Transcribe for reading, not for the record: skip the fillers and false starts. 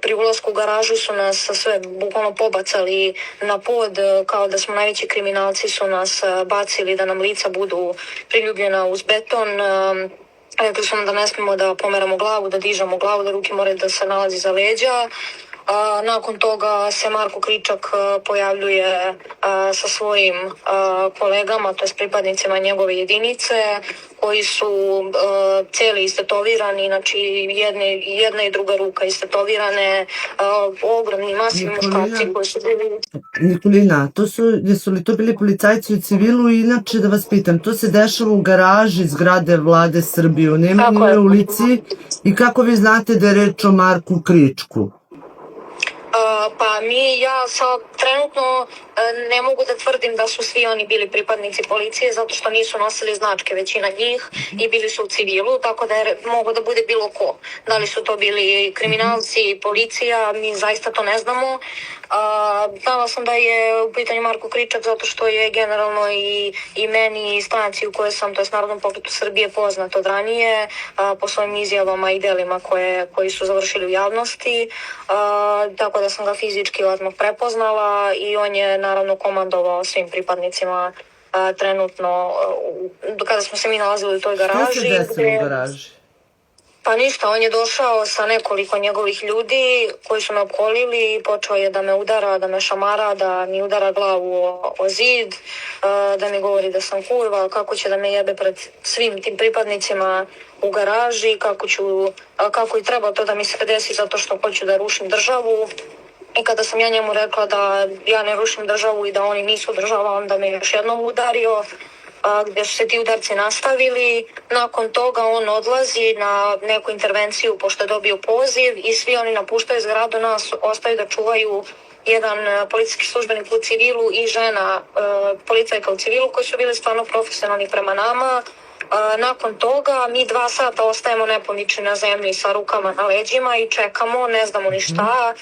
pri ulasku u garažu su nas sve bukvalno pobacali na pod, kao da smo najveći kriminalci, su nas bacili da nam lica budu priljubljena uz beton. Rekli su nam da ne smijemo da pomeramo glavu, da dižemo glavu, da ruke moraju da se nalazi za leđa. Nakon toga se Marko Kričak pojavljuje sa svojim kolegama, to je pripadnicima njegove jedinice, koji su cijeli istetovirani, znači jedna i druga ruka istetovirane, ogromni masivni muškarci koji su bili... Nikolina, jesu li to bili policajci u civilu? Inače, da vas pitam, to se dešava u garaži zgrade Vlade Srbije, u Nemanjinoj ulici, i kako vi znate da je reč o Marku Kričku? Pa ja sad trenutno ne mogu da tvrdim da su svi oni bili pripadnici policije, zato što nisu nosili značke, većina njih, i bili su u civilu, tako da je mogo da bude bilo ko. Da li su to bili kriminalci, policija, mi zaista to ne znamo. Znala sam da je u pitanju Marko Kričak zato što je generalno i meni i stranci u kojoj sam, to je Narodnom pokretu Srbije, poznat od ranije po svojim izjavama i delima koji su završili u javnosti, tako da sam ga fizički odmah prepoznala i on je naravno komandovao svim pripadnicima trenutno kada smo se mi nalazili u toj garaži. Šta se desilo u garaži? Pa ništa, on je došao sa nekoliko njegovih ljudi koji su me opkolili i počeo je da me udara, da me šamara, da mi udara glavu o zid, da mi govori da sam kurva, kako će da me jebe pred svim tim pripadnicima u garaži, kako i treba to da mi se desi zato što hoću da rušim državu. I kada sam ja njemu rekla da ja ne rušim državu i da oni nisu država, onda me još jednom udario, gdje su se ti udarci nastavili. Nakon toga on odlazi na neku intervenciju pošto je dobio poziv i svi oni napuštaju zgradu, nas ostaju da čuvaju jedan policijski službenik u civilu i žena policajka u civilu koji su bili stvarno profesionalni prema nama. Nakon toga mi 2 sata ostajemo nepomični na zemlji sa rukama na leđima i čekamo, ne znamo ni šta.